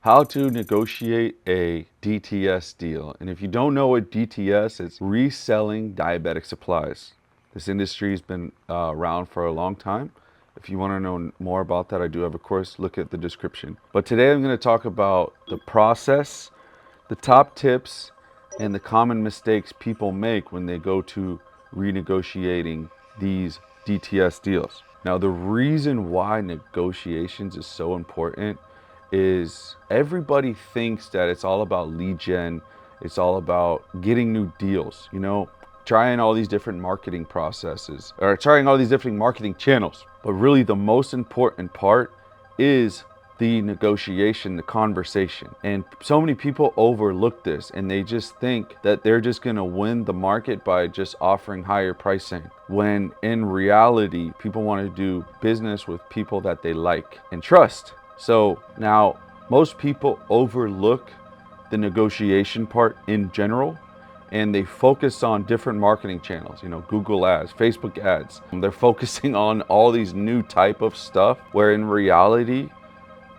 how to negotiate a DTS deal. And if you don't know what DTS is, reselling diabetic supplies. This industry has been around for a long time. If you want to know more about that, I do have a course. Look at the description. But today I'm going to talk about the process, the top tips, and the common mistakes people make when they go to renegotiating these DTS deals. Now, the reason why negotiations is so important is everybody thinks that it's all about lead gen, it's all about getting new deals, trying all these different marketing processes or trying all these different marketing channels. But really, the most important part is the negotiation, the conversation. And so many people overlook this and they just think that they're just going to win the market by just offering higher pricing. When in reality, people want to do business with people that they like and trust. So now most people overlook the negotiation part in general, and they focus on different marketing channels, Google ads, Facebook ads. They're focusing on all these new type of stuff where in reality,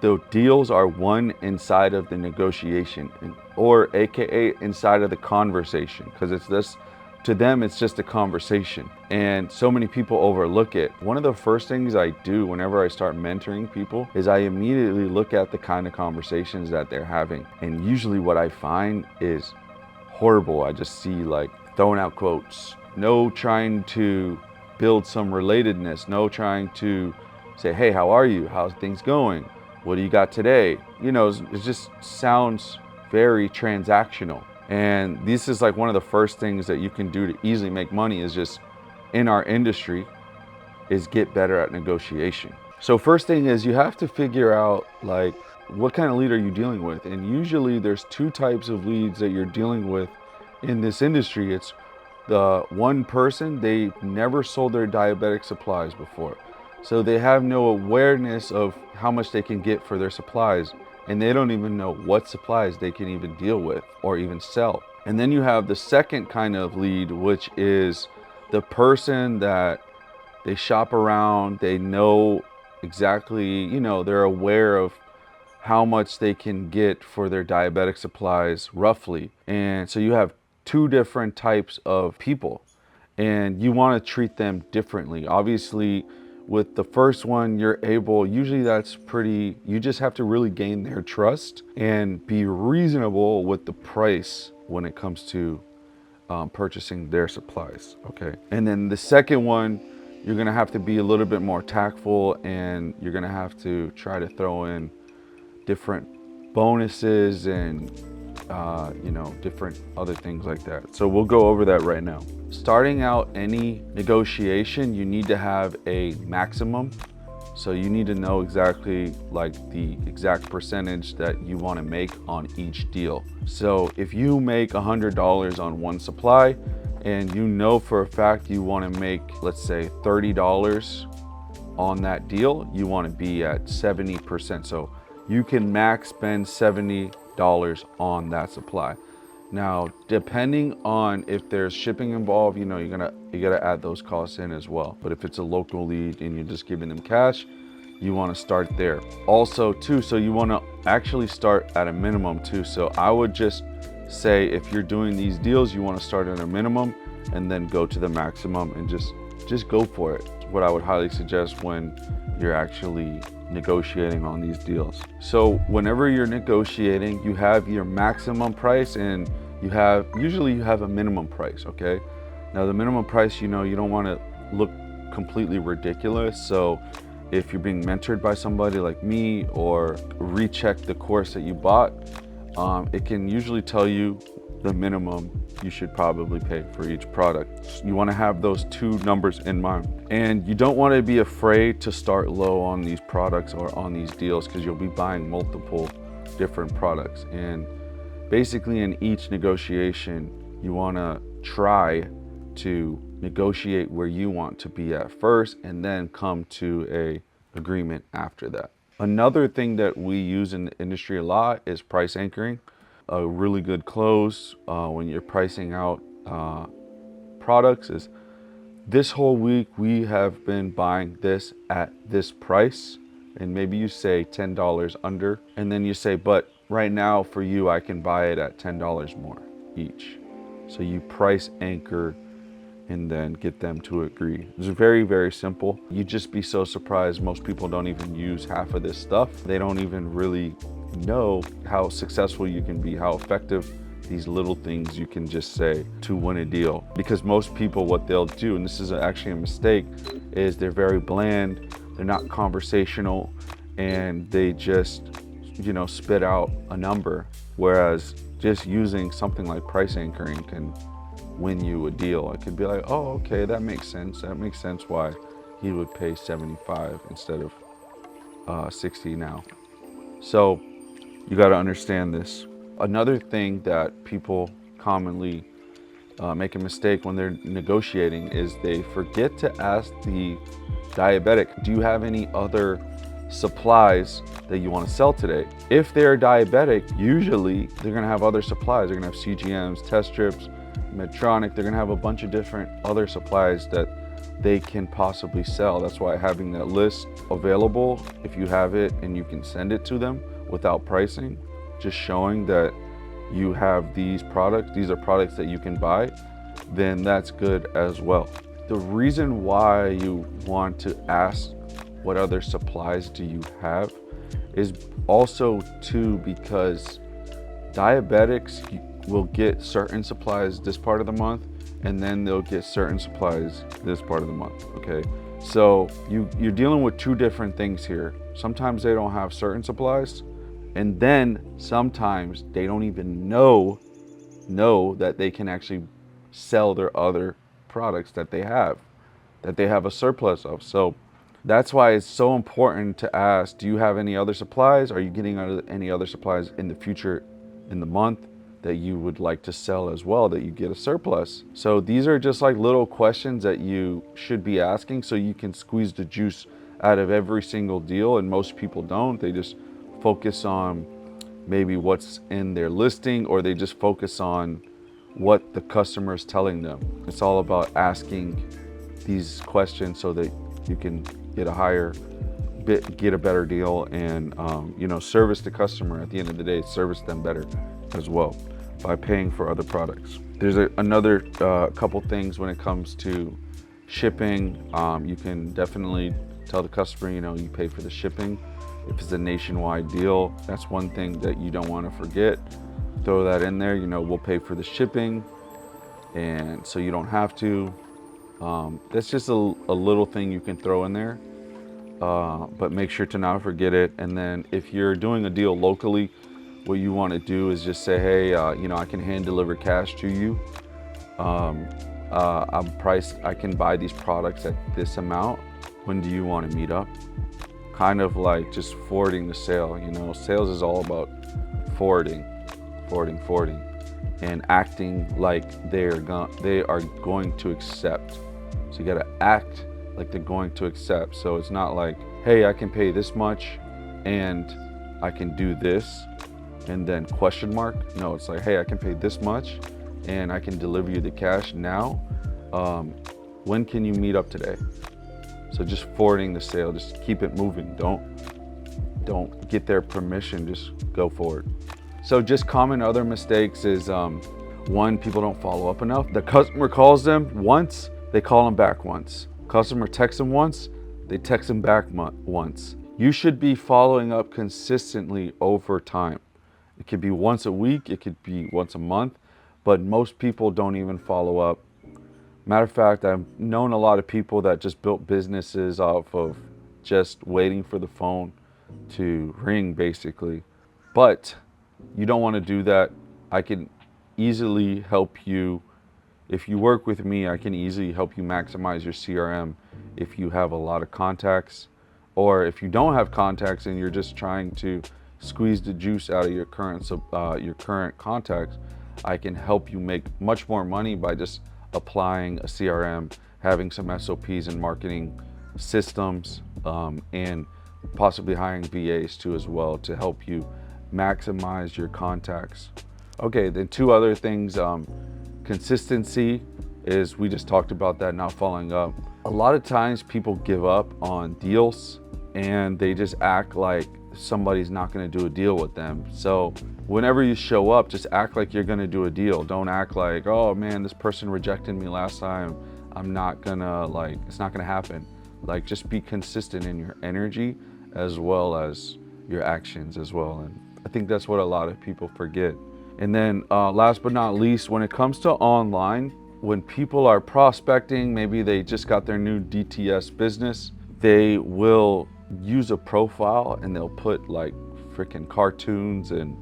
the deals are won inside of the negotiation, or AKA inside of the conversation, because it's this, to them, it's just a conversation. And so many people overlook it. One of the first things I do whenever I start mentoring people is I immediately look at the kind of conversations that they're having. And usually what I find is horrible. I just see like thrown out quotes, no trying to build some relatedness, no trying to say, hey, how are you? How's things going? What do you got today? It just sounds very transactional. And this is like one of the first things that you can do to easily make money is just in our industry is get better at negotiation. So first thing is you have to figure out like what kind of lead are you dealing with? And usually there's two types of leads that you're dealing with in this industry. It's the one person, they never sold their diabetic supplies before. So they have no awareness of how much they can get for their supplies, and they don't even know what supplies they can even deal with or even sell. And then you have the second kind of lead, which is the person that they shop around, they know exactly, they're aware of how much they can get for their diabetic supplies roughly. And so you have two different types of people, and you want to treat them differently. Obviously, with the first one, usually that's pretty, you just have to really gain their trust and be reasonable with the price when it comes to purchasing their supplies, okay? And then the second one, you're gonna have to be a little bit more tactful, and you're gonna have to try to throw in different bonuses and different other things like that. So we'll go over that right now. Starting out any negotiation, you need to have a maximum. So you need to know exactly like the exact percentage that you want to make on each deal. So if you make $100 on one supply and you know for a fact you want to make, let's say $30 on that deal, you want to be at 70%. So you can max spend $70 on that supply. Now, depending on if there's shipping involved, you gotta add those costs in as well. But if it's a local lead and you're just giving them cash, you want to start there. Also too, so you want to actually start at a minimum too. So I would just say if you're doing these deals, you want to start at a minimum and then go to the maximum and just go for it. What I would highly suggest when you're actually negotiating on these deals. So whenever you're negotiating, you have your maximum price and usually you have a minimum price, okay? Now the minimum price, you don't want to look completely ridiculous. So if you're being mentored by somebody like me or recheck the course that you bought, it can usually tell you the minimum you should probably pay for each product. You want to have those two numbers in mind. And you don't want to be afraid to start low on these products or on these deals, because you'll be buying multiple different products. And basically in each negotiation, you want to try to negotiate where you want to be at first and then come to a agreement after that. Another thing that we use in the industry a lot is price anchoring. A really good close when you're pricing out products is, this whole week we have been buying this at this price, and maybe you say $10 under, and then you say, but right now for you, I can buy it at $10 more each. So you price anchor and then get them to agree. It's very, very simple. You'd just be so surprised. Most people don't even use half of this stuff. They don't even really know how successful you can be, how effective these little things you can just say to win a deal. Because most people, what they'll do, and this is actually a mistake, is they're very bland, they're not conversational, and they just, spit out a number. Whereas just using something like price anchoring can win you a deal. It could be like, oh, okay, that makes sense. That makes sense why he would pay 75 instead of 60 now. So you got to understand this. Another thing that people commonly make a mistake when they're negotiating is they forget to ask the diabetic, do you have any other supplies that you want to sell today? If they're diabetic, usually they're going to have other supplies. They're going to have CGMs, test strips, Medtronic. They're going to have a bunch of different other supplies that they can possibly sell. That's why having that list available, if you have it and you can send it to them without pricing, just showing that you have these products, these are products that you can buy, then that's good as well. The reason why you want to ask what other supplies do you have is also too because diabetics will get certain supplies this part of the month, and then they'll get certain supplies this part of the month, okay? So you're dealing with two different things here. Sometimes they don't have certain supplies, and then sometimes they don't even know that they can actually sell their other products that they have a surplus of. So that's why it's so important to ask, do you have any other supplies? Are you getting any other supplies in the future, in the month, that you would like to sell as well, that you get a surplus? So these are just like little questions that you should be asking so you can squeeze the juice out of every single deal. And most people don't. They just focus on maybe what's in their listing, or they just focus on what the customer is telling them. It's all about asking these questions so that you can get a better deal, and service the customer. At the end of the day, service them better as well by paying for other products. There's another couple things when it comes to shipping. You can definitely tell the customer, you pay for the shipping. If it's a nationwide deal, that's one thing that you don't want to forget. Throw that in there, we'll pay for the shipping, and so you don't have to. That's just a little thing you can throw in there, but make sure to not forget it. And then if you're doing a deal locally, what you want to do is just say, hey, I can hand deliver cash to you. I can buy these products at this amount. When do you want to meet up? Kind of like just forwarding the sale. Sales is all about forwarding, and acting like they are going to accept. So you got to act like they're going to accept. So it's not like, hey, I can pay this much and I can do this and then question mark. No, it's like, hey, I can pay this much and I can deliver you the cash now. When can you meet up today? So just forwarding the sale, just keep it moving. Don't get their permission, just go forward. So just common other mistakes is, one, people don't follow up enough. The customer calls them once, they call them back once. Customer texts them once, they text them back once. You should be following up consistently over time. It could be once a week, it could be once a month, but most people don't even follow up. Matter of fact, I've known a lot of people that just built businesses off of just waiting for the phone to ring, basically. But you don't want to do that. I can easily help you. If you work with me, I can easily help you maximize your CRM if you have a lot of contacts, or if you don't have contacts and you're just trying to squeeze the juice out of your current contacts. I can help you make much more money by just applying a CRM, having some SOPs and marketing systems, and possibly hiring VAs too as well to help you maximize your contacts. Okay, then two other things. Consistency is, we just talked about that, not following up. A lot of times people give up on deals and they just act like somebody's not going to do a deal with them. So whenever you show up, just act like you're going to do a deal. Don't act like, oh man, this person rejected me last time, I'm not gonna, like, it's not gonna happen. Like, just be consistent in your energy as well as your actions as well. And I think that's what a lot of people forget. And then last but not least, when it comes to online, when people are prospecting, maybe they just got their new DTS business, they will use a profile and they'll put like freaking cartoons and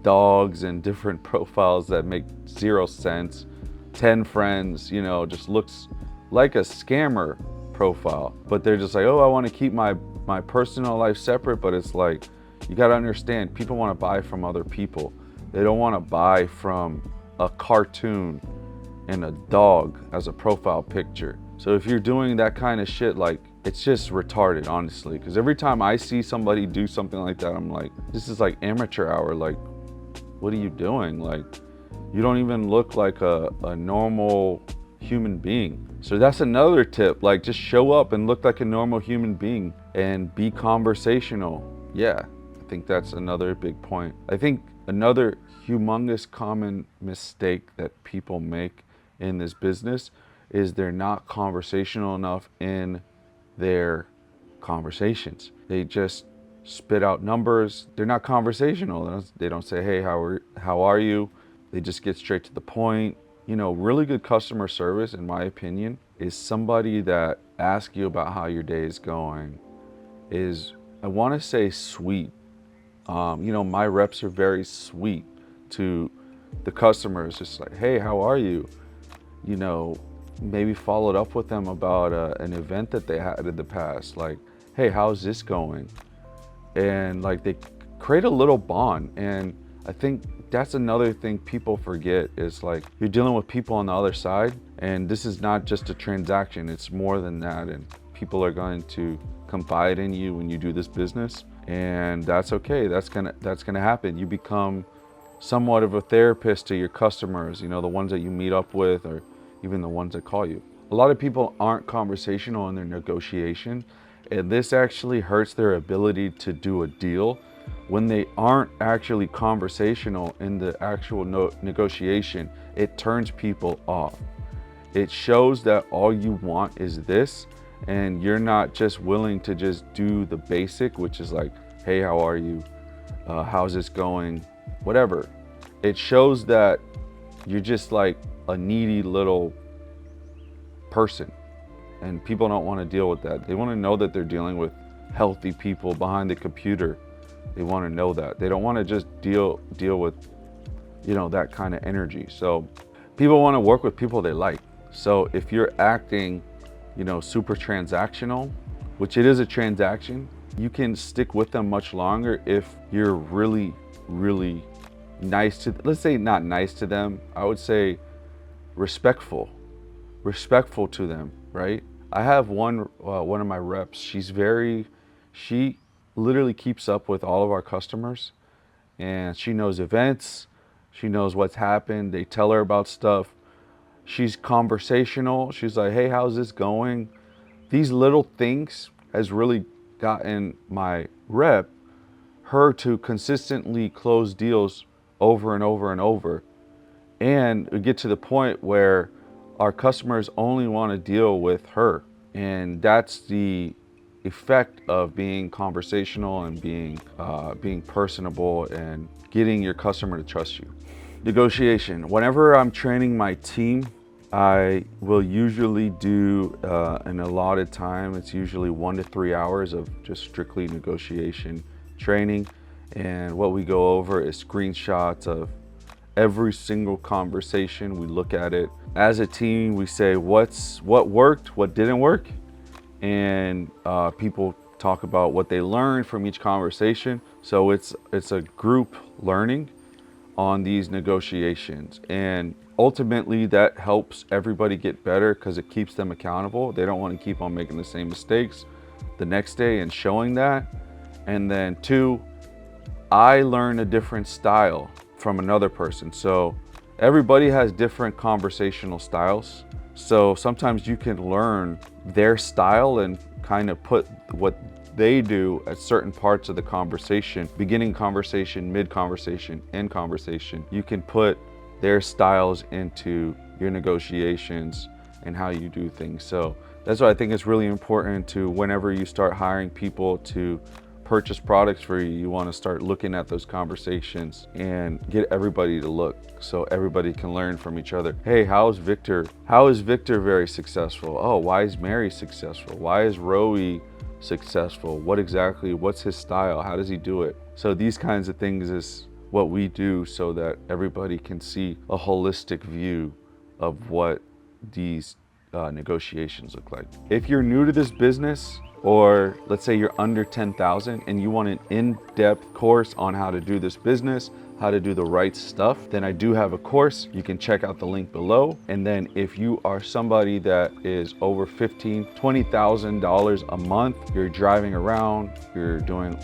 dogs and different profiles that make 0 sense. 10 friends, you know, just looks like a scammer profile. But they're just like, oh, I want to keep my personal life separate. But it's like, you got to understand, people want to buy from other people. They don't want to buy from a cartoon and a dog as a profile picture. So if you're doing that kind of shit, like, it's just retarded, honestly. Because every time I see somebody do something like that, I'm like, this is like amateur hour. Like, what are you doing? Like, you don't even look like a normal human being. So that's another tip. Like, just show up and look like a normal human being and be conversational. Yeah, I think that's another big point. I think another humongous common mistake that people make in this business is they're not conversational enough in their conversations. They just spit out numbers. They're not conversational. They don't say, hey, how are you? They just get straight to the point. You know, really good customer service, in my opinion, is somebody that asks you about how your day is going, is, I want to say, sweet. You know, my reps are very sweet to the customers, just like, hey, how are you? You know, maybe followed up with them about an event that they had in the past, like, hey, how's this going? And like, they create a little bond. And I think that's another thing people forget, is like, you're dealing with people on the other side, and this is not just a transaction, it's more than that. And people are going to confide in you when you do this business, and that's okay. That's gonna happen. You become somewhat of a therapist to your customers, you know, the ones that you meet up with, or even the ones that call you. A lot of people aren't conversational in their negotiation, and this actually hurts their ability to do a deal. When they aren't actually conversational in the actual negotiation, it turns people off. It shows that all you want is this, and you're not just willing to just do the basic, which is like, hey, how are you? How's this going? Whatever. It shows that you're just like a needy little person, and people don't want to deal with that. They want to know that they're dealing with healthy people behind the computer. They want to know that. They don't want to just deal with, you know, that kind of energy. So people want to work with people they like. So if you're acting, you know, super transactional, which it is a transaction, you can stick with them much longer if you're really, really nice to, let's say not nice to them, I would say respectful to them, right? I have one of my reps, she literally keeps up with all of our customers, and she knows events, she knows what's happened, they tell her about stuff. She's conversational. She's like, hey, how's this going? These little things has really gotten my rep, her, to consistently close deals over and over and over. And we get to the point where our customers only want to deal with her. And that's the effect of being conversational and being personable and getting your customer to trust you. Negotiation. Whenever I'm training my team, I will usually do an allotted time. It's usually 1 to 3 hours of just strictly negotiation training. And what we go over is screenshots of every single conversation. We look at it as a team. We say what worked, what didn't work, and people talk about what they learned from each conversation. So it's a group learning on these negotiations, and ultimately that helps everybody get better because it keeps them accountable. They don't want to keep on making the same mistakes the next day, and showing that. And then 2, I learn a different style from another person. So everybody has different conversational styles. So sometimes you can learn their style and kind of put what they do at certain parts of the conversation, beginning conversation, mid conversation, end conversation, you can put their styles into your negotiations and how you do things. So that's why I think it's really important to, whenever you start hiring people to purchase products for you, you want to start looking at those conversations and get everybody to look so everybody can learn from each other. Hey, how is Victor very successful? Oh, why is Mary successful? Why is Roe successful? What's his style? How does he do it? So these kinds of things is what we do so that everybody can see a holistic view of what these negotiations look like. If you're new to this business, or let's say you're under 10,000 and you want an in-depth course on how to do this business, how to do the right stuff, then I do have a course. You can check out the link below. And then if you are somebody that is over $15,000, $20,000 a month, you're driving around, you're doing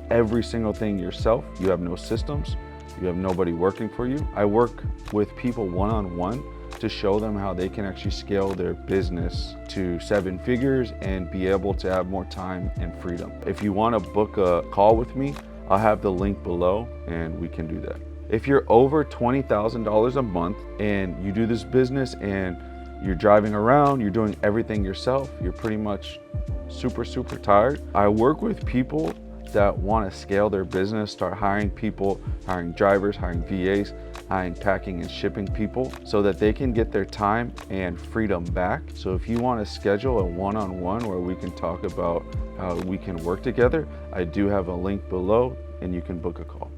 every single thing yourself, you have no systems, you have nobody working for you. I work with people one-on-one to show them how they can actually scale their business to 7 figures and be able to have more time and freedom. If you want to book a call with me, I'll have the link below and we can do that. If you're over $20,000 a month and you do this business and you're driving around, you're doing everything yourself, you're pretty much super tired, I work with people that want to scale their business, start hiring people, hiring drivers, hiring VAs, hiring packing and shipping people so that they can get their time and freedom back. So if you want to schedule a one-on-one where we can talk about how we can work together, I do have a link below and you can book a call.